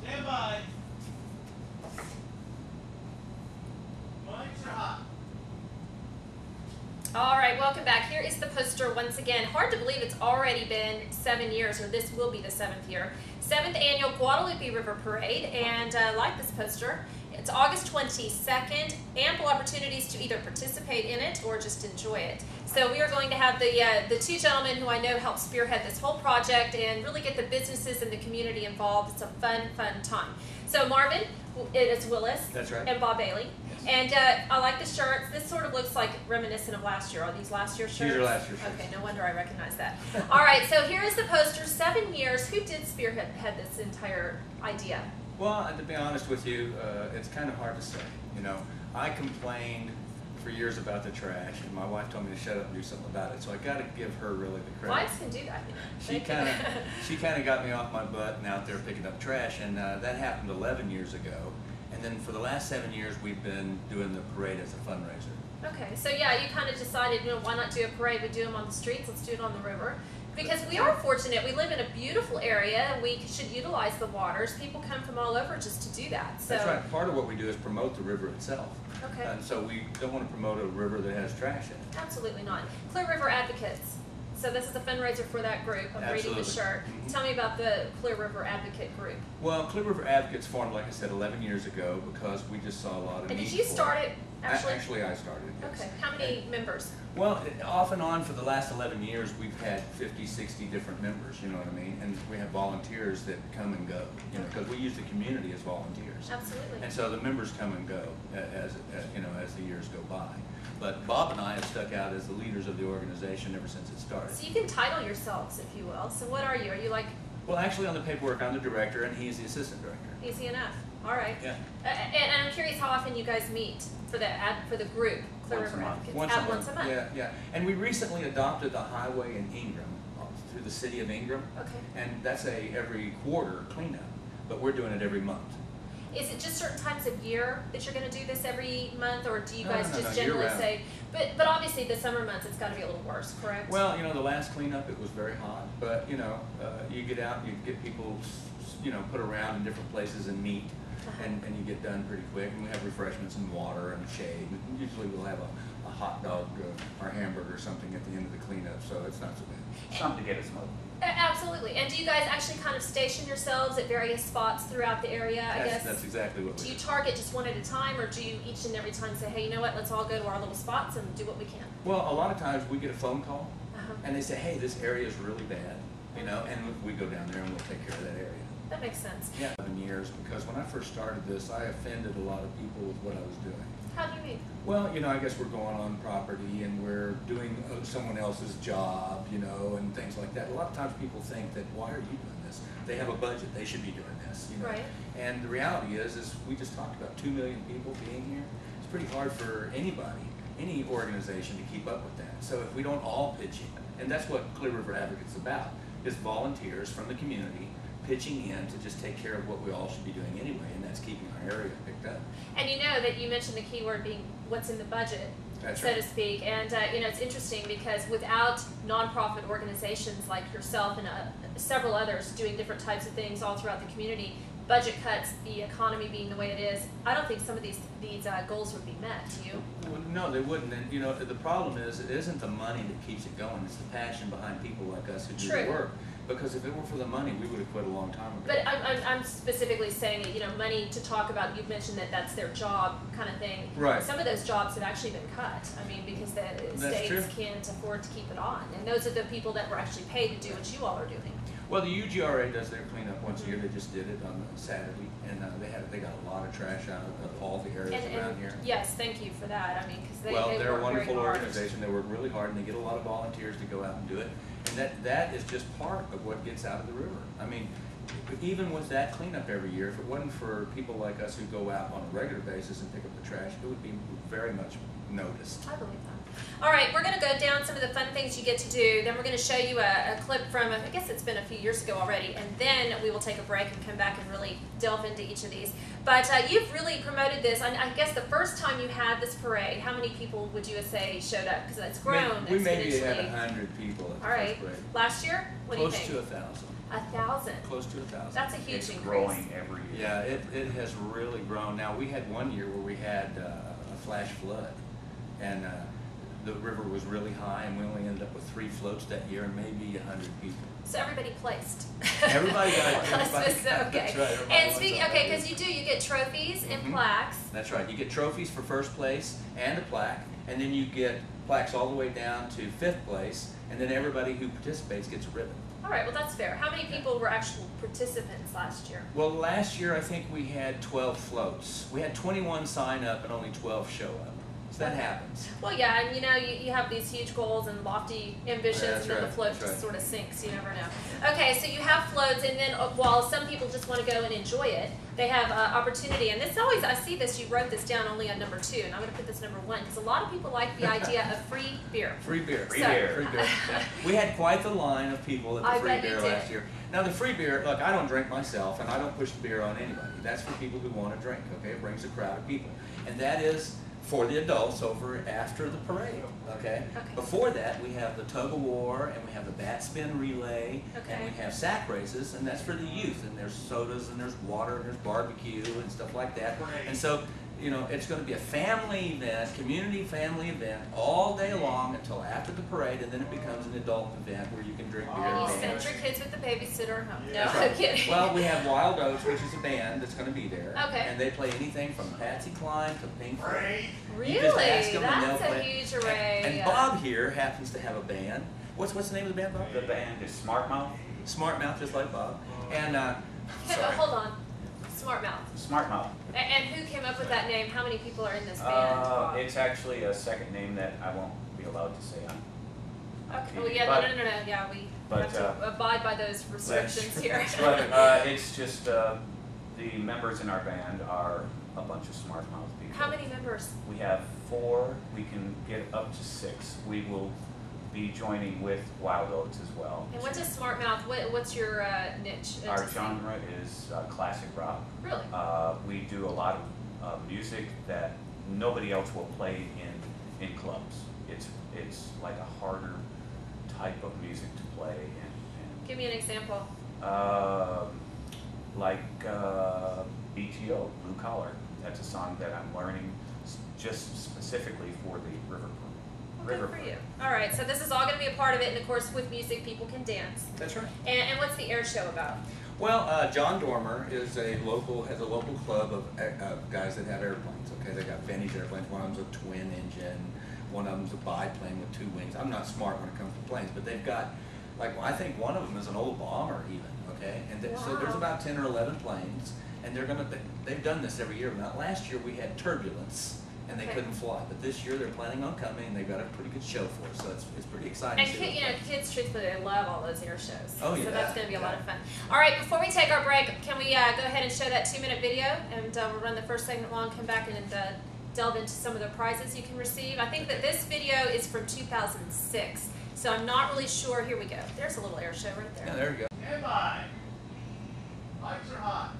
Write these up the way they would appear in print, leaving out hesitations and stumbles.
Stand by. Mics are hot. All right, welcome back. Here is the poster once again. Hard to believe it's already been 7 years, or this will be the 7th year. 7th annual Guadalupe River Parade, and I like this poster. It's August 22nd. Ample opportunities to either participate in it or just enjoy it. So we are going to have the two gentlemen who I know help spearhead this whole project and really get the businesses and the community involved. It's a fun time. So Marvin, it's Willis. That's right. And Bob Bailey. Yes. And I like the shirts. This sort of looks like reminiscent of last year. Are these last year's shirts? These are last year's shirts. Okay, no wonder I recognize that. All right, so here is the poster. 7 years. Who did spearhead this entire idea? Well, to be honest with you, it's kind of hard to say. You know, I complained for years about the trash, and my wife told me to shut up and do something about it. So I got to give her really the credit. Wives can do that. She kind of got me off my butt and out there picking up trash, and that happened 11 years ago. And then for the last 7 years, we've been doing the parade as a fundraiser. Okay, so yeah, you kind of decided, you know, why not do a parade? We do them on the streets. Let's do it on the river. Because we are fortunate. We live in a beautiful area. We should utilize the waters. People come from all over just to do that. So. That's right. Part of what we do is promote the river itself. Okay. And so we don't want to promote a river that has trash in it. Absolutely not. Clear River Advocates. So this is a fundraiser for that group. I'm reading the shirt. Mm-hmm. Tell me about the Clear River Advocate group. Well, Clear River Advocates formed, like I said, 11 years ago because we just saw a lot of need. And did you start it, actually? Actually, I started it, yes. Okay. How many members? Well, off and on for the last 11 years, we've had 50, 60 different members, you know what I mean? And we have volunteers that come and go, you know, because we use the community as volunteers. Absolutely. And so the members come and go as you know, as the years go by. But Bob and I have stuck out as the leaders of the organization ever since it started. So you can title yourselves, if you will. So what are you? Are you like? Well, actually on the paperwork, I'm the director and he's the assistant director. Easy enough. All right. Yeah. And I'm curious how often you guys meet for the group, Clear River Advocates. Once a month. Yeah. Yeah. And we recently adopted the highway in Ingram through the city of Ingram. Okay. And that's every quarter cleanup, but we're doing it every month. Is it just certain times of year that you're going to do this every month, or do you guys No, just generally year-round. say? But obviously the summer months it's got to be a little worse, correct? Well, you know, the last cleanup it was very hot, but you know, you get out, you get people, you know, put around in different places and meet, and you get done pretty quick. And we have refreshments and water and shade. And usually we'll have a hot dog or hamburger or something at the end of the cleanup, so it's not so bad. Something to get us moving. Absolutely. And do you guys actually kind of station yourselves at various spots throughout the area, I guess? That's exactly what we do. Do you target just one at a time, or do you each and every time say, hey, you know what, let's all go to our little spots and do what we can? Well, a lot of times we get a phone call, and they say, hey, this area is really bad, you know, and we go down there and we'll take care of that area. That makes sense. Yeah, 7 years, because when I first started this, I offended a lot of people with what I was doing. How do you mean? Well, you know, I guess we're going on property and we're doing someone else's job, you know, and things like that. A lot of times people think that, why are you doing this? They have a budget, they should be doing this, you know. Right. And the reality is we just talked about 2 million people being here. It's pretty hard for anybody, any organization to keep up with that. So if we don't all pitch in, and that's what Clear River Advocates is about, is volunteers from the community pitching in to just take care of what we all should be doing anyway, and that's keeping our area picked up. And you know that you mentioned the key word being what's in the budget, That's so right. to speak. And you know, it's interesting because without nonprofit organizations like yourself and several others doing different types of things all throughout the community, budget cuts, the economy being the way it is, I don't think some of these goals would be met. Do you? Well, no, they wouldn't. And you know, the problem is it isn't the money that keeps it going. It's the passion behind people like us who do True. the work. Because if it were for the money, we would have quit a long time ago. But I'm specifically saying that, you know, money to talk about, you've mentioned that that's their job kind of thing. Right. Some of those jobs have actually been cut. I mean, because the states true. can't afford to keep it on. And those are the people that were actually paid to do what you all are doing. Well, the UGRA does their cleanup once a year. They just did it on Saturday, and they got a lot of trash out of all the areas around here. Yes, thank you for that. I mean, because They're a work wonderful very hard. organization. They work really hard, and they get a lot of volunteers to go out and do it. And that is just part of what gets out of the river. I mean, even with that cleanup every year, if it wasn't for people like us who go out on a regular basis and pick up the trash, it would be very much noticed. I believe that. All right, we're going to go down some of the fun things you get to do. Then we're going to show you a clip from, I guess it's been a few years ago already, and then we will take a break and come back and really delve into each of these. But you've really promoted this. I guess the first time you had this parade, how many people would you say showed up? Because it's grown We maybe exponentially. had 100 people at the All right. first parade. Last year? What do you Close think? to 1,000. 1,000. Close to 1,000. That's a huge It's increase. growing every year. Yeah, it has really grown. Now, we had one year where we had a flash flood, and the river was really high, and we only ended up with 3 floats that year and maybe 100 people. So everybody placed. Everybody got it. Everybody So, got it. okay. That's right. Everybody And wants speaking, something. okay, because you get trophies and plaques. That's right. You get trophies for first place and a plaque, and then you get plaques all the way down to 5th place, and then everybody who participates gets a ribbon. All right, well that's fair. How many people were actual participants last year? Well, last year I think we had 12 floats. We had 21 sign up and only 12 show up. So that happens. Well, yeah, and you know, you have these huge goals and lofty ambitions, Yeah, that's and then the right, float that's just right. sort of sinks. You never know. Okay, so you have floats, and then while some people just want to go and enjoy it, they have opportunity. And this always, I see this. You wrote this down only on number 2, and I'm going to put this number 1 because a lot of people like the idea of free beer. Free beer. Free beer. Free beer. Yeah. We had quite the line of people at I the free bet you beer did. last year. Now the free beer, look, I don't drink myself, and I don't push beer on anybody. That's for people who want to drink. Okay, it brings a crowd of people, and that is for the adults over after the parade. Okay. Okay. Before that, we have the tug of war, and we have the bat spin relay, Okay. and we have sack races, and that's for the youth. And there's sodas, and there's water, and there's barbecue, and stuff like that. And so, you know, it's going to be a family event, community family event, all day long until after the parade, and then it becomes an adult event where you can drink beer. And you and send dance. your kids with the babysitter home. No, That's I'm right. kidding. Well, we have Wild Oats, which is a band that's going to be there. Okay. And they play anything from Patsy Cline to Pink Floyd. Really? You just ask them and they'll That's a play. huge array. And Bob here happens to have a band. What's the name of the band, Bob? The band is Smart Mouth. Smart Mouth, just like Bob. And Oh, hold on. Smart Mouth. Smart Mouth. And who came up with that name? How many people are in this band? Bob? It's actually a second name that I won't be allowed to say on. Okay. Well, yeah, But- no. Yeah, we but, have to abide by those restrictions here. But it's just the members in our band are a bunch of smart mouth people. How many members? We have 4. We can get up to 6. We will be joining with Wild Oats as well. And what does Smart Mouth? What's your niche? Our to sing? genre is classic rock. Really? We do a lot of music that nobody else will play in clubs. It's like a harder type of music to play. Give me an example. Like BTO, Blue Collar. That's a song that I'm learning just specifically for the River Good for you. All right, so this is all going to be a part of it, and of course, with music, people can dance. that's right. And what's the air show about? Well, John Dormer has a local club of guys that have airplanes. Okay, they got vintage airplanes. One of them's a twin engine. One of them's a biplane with 2 wings. I'm not smart when it comes to planes, but they've got, like, I think one of them is an old bomber even. Okay, and so there's Wow. about 10 or 11 planes, and they've done this every year. Now last year we had turbulence, and they Okay. couldn't fly, but this year they're planning on coming, and they've got a pretty good show for us. So it's pretty exciting. And to see those planes. kids, truthfully, they love all those air shows. Oh, So yeah, that's going to be a lot yeah. of fun. All right, before we take our break, can we go ahead and show that 2-minute video, and we'll run the first segment long, come back and delve into some of the prizes you can receive. I think that this video is from 2006, so I'm not really sure. Here we go. There's a little air show right there. Yeah, there you go. Stand by. Lights are hot.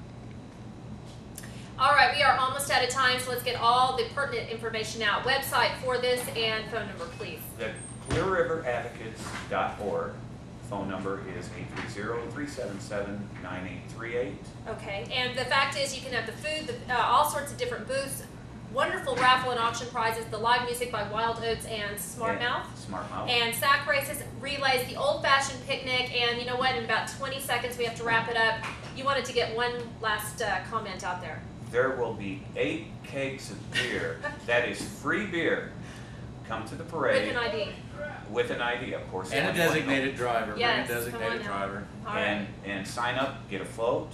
All right, we are almost out of time, so let's get all the pertinent information out. Website for this and phone number, please. The ClearRiverAdvocates.org. Phone number is 830-377-9838. Okay, and the fact is you can have the food, all sorts of different booths, wonderful raffle and auction prizes, the live music by Wild Oats and Smart Mouth, Smart Mouth. and sack races, relays, the old-fashioned picnic, and you know what, in about 20 seconds we have to wrap it up. You wanted to get one last comment out there. There will be 8 kegs of beer. That is free beer. Come to the parade. With an ID. With an ID, of course. And a designated driver. Yes, Bring a designated come on now. driver. All right. And sign up, get a float.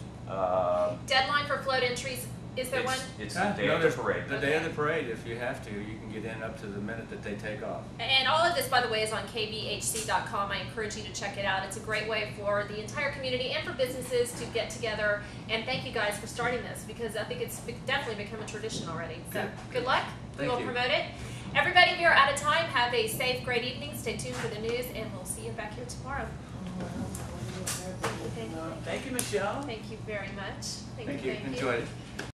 Deadline for float entries, is there one? It's Huh? the day No, of the there's parade. The day of the parade, if you have to, you can get in up to the minute that they take off. And all of this, by the way, is on KVHC.com. I encourage you to check it out. It's a great way for the entire community and for businesses to get together. And thank you guys for starting this, because I think it's definitely become a tradition already. So good luck. We Thank will you. promote it. Everybody, we are out of time. Have a safe, great evening. Stay tuned for the news, and we'll see you back here tomorrow. Thank you, Michelle. Thank you very much. Thank you. Enjoyed it.